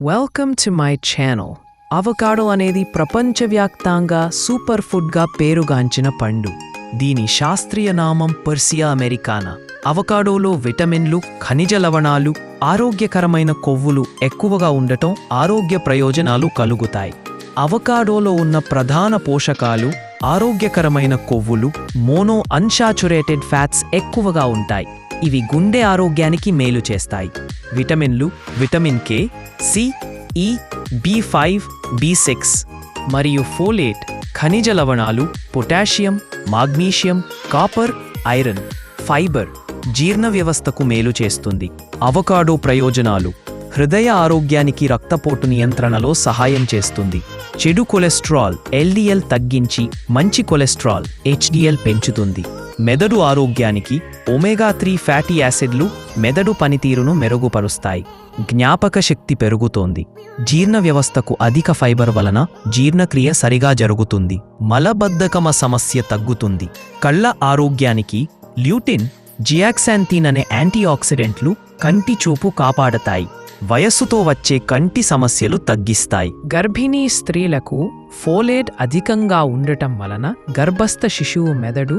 Welcome to my channel. Avocado అనేది ప్రపంచవ్యాప్తంగా super ఫుడ్గా పేరుగాంచిన పండు. దీని శాస్త్రీయ నామం పర్సియా అమెరికానా. అవకాడోలో విటమిన్లు, ఖనిజ లవణాలు, ఆరోగ్యకరమైన కొవ్వులు ఎక్కువగా ఉండటం ఆరోగ్య ప్రయోజనాలు కలుగుతాయి. అవకాడోలో ఉన్న ప్రధాన పోషకాలు ఆరోగ్యకరమైన కొవ్వులు, మోనో అన్సాచురేటెడ్ ఫ్యాట్స్ ఎక్కువగా ఉంటాయి. ఇవి గుండె ఆరోగ్యానికి మేలు చేస్తాయి. విటమిన్లు విటమిన్ కే, సి, ఈ, బి5, బి6 మరియు ఫోలేట్, ఖనిజ లవణాలు, potassium, magnesium, copper, iron, fibre జీర్ణ వ్యవస్థకు మేలు చేస్తుంది. అవకాడో ప్రయోజనాలు: హృదయ ఆరోగ్యానికి, రక్తపోటు నియంత్రణలో సహాయం చేస్తుంది. చెడు కొలెస్ట్రాల్ ఎల్డిఎల్ తగ్గించి మంచి కొలెస్ట్రాల్ హెచ్డిఎల్ పెంచుతుంది. మెదడు ఆరోగ్యానికి ఒమేగా-3 ఫ్యాటీ యాసిడ్లు మెదడు పనితీరును మెరుగుపరుస్తాయి. జ్ఞాపక శక్తి పెరుగుతోంది. జీర్ణ వ్యవస్థకు అధిక ఫైబర్ వలన జీర్ణక్రియ సరిగా జరుగుతుంది. మలబద్ధకమ సమస్య తగ్గుతుంది. కళ్ళ ఆరోగ్యానికి ల్యూటిన్, జియాక్సాంథిన్ అనే యాంటీఆక్సిడెంట్లు కంటి చూపు కాపాడతాయి. వయస్సుతో వచ్చే కంటి సమస్యలు తగ్గిస్తాయి. గర్భిణీ స్త్రీలకు ఫోలేట్ అధికంగా ఉండటం వలన గర్భస్థ శిశువు మెదడు,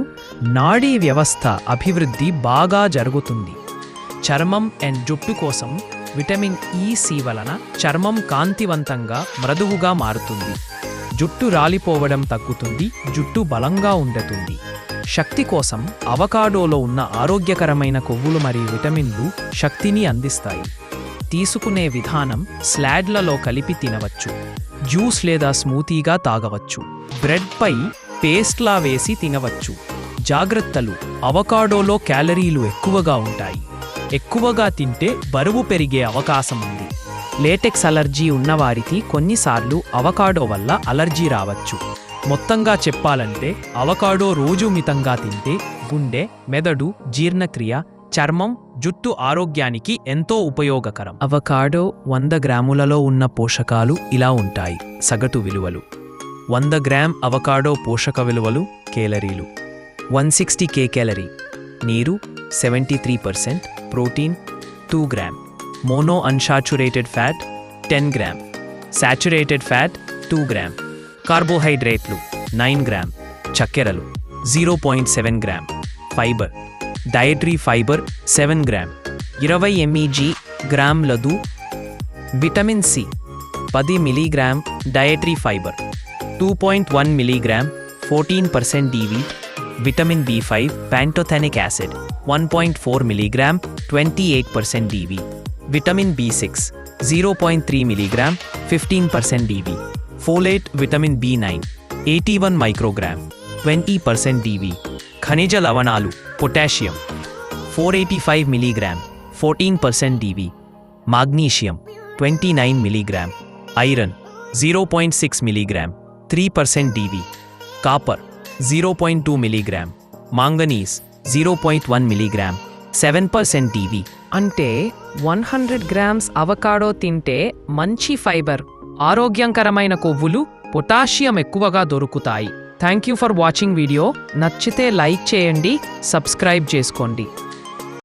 నాడీ వ్యవస్థ అభివృద్ధి బాగా జరుగుతుంది. చర్మం అండ్ జుట్టు కోసం విటమిన్ ఈ, సి వలన చర్మం కాంతివంతంగా, మృదువుగా మారుతుంది. జుట్టు రాలిపోవడం తగ్గుతుంది. జుట్టు బలంగా ఉండతుంది. శక్తి కోసం అవకాడోలో ఉన్న ఆరోగ్యకరమైన కొవ్వులు మరియు విటమిన్లు శక్తిని అందిస్తాయి. తీసుకునే విధానం: స్లాడ్లలో కలిపి తినవచ్చు, జ్యూస్ లేదా స్మూతీగా తాగవచ్చు, బ్రెడ్పై పేస్ట్లా వేసి తినవచ్చు. జాగ్రత్తలు: అవకాడోలో క్యాలరీలు ఎక్కువగా ఉంటాయి. ఎక్కువగా తింటే బరువు పెరిగే అవకాశం ఉంది. లేటెక్స్ అలర్జీ ఉన్నవారికి కొన్నిసార్లు అవకాడో వల్ల అలర్జీ రావచ్చు. మొత్తంగా చెప్పాలంటే అవకాడో రోజు మితంగా తింటే గుండె, మెదడు, జీర్ణక్రియ, చర్మం, జుట్టు ఆరోగ్యానికి ఎంతో ఉపయోగకరం. అవకాడో 100 గ్రాములలో ఉన్న పోషకాలు ఇలా ఉంటాయి. సగటు విలువలు: 100 గ్రామ్ అవకాడో పోషక విలువలు కేలరీలు 160 kcal, నీరు 73%, protein 2 gram, mono unsaturated fat 10 gram, saturated fat 2 gram, కార్బోహైడ్రేట్లు 9 గ్రామ్, చక్కెరలు 0.7 gram, fibre dietary fibre 7 gram, 20 mg గ్రాములదు, vitamin C 10 mg dietary fibre, 2.1 mg 14% DV, vitamin B five pantothenic acid 1.4 mg 28% DV, vitamin బి6 0.3 mg 15% DV, folate vitamin B nine 81 microgram 20% DV, ఖనిజ లవణాలు potassium 485 mg 14% DV, magnesium 29 mg, iron 0.6 mg 3% DV, copper 0.2 mg, manganese 0.1 mg 7% DV. అంటే 100 grams avocado తింటే మంచి fibre, ఆరోగ్యకరమైన కొవ్వులు, potassium ఎక్కువగా దొరుకుతాయి. Thank you for watching video. నచ్చితే లైక్ చేయండి, సబ్స్క్రైబ్ చేసుకోండి.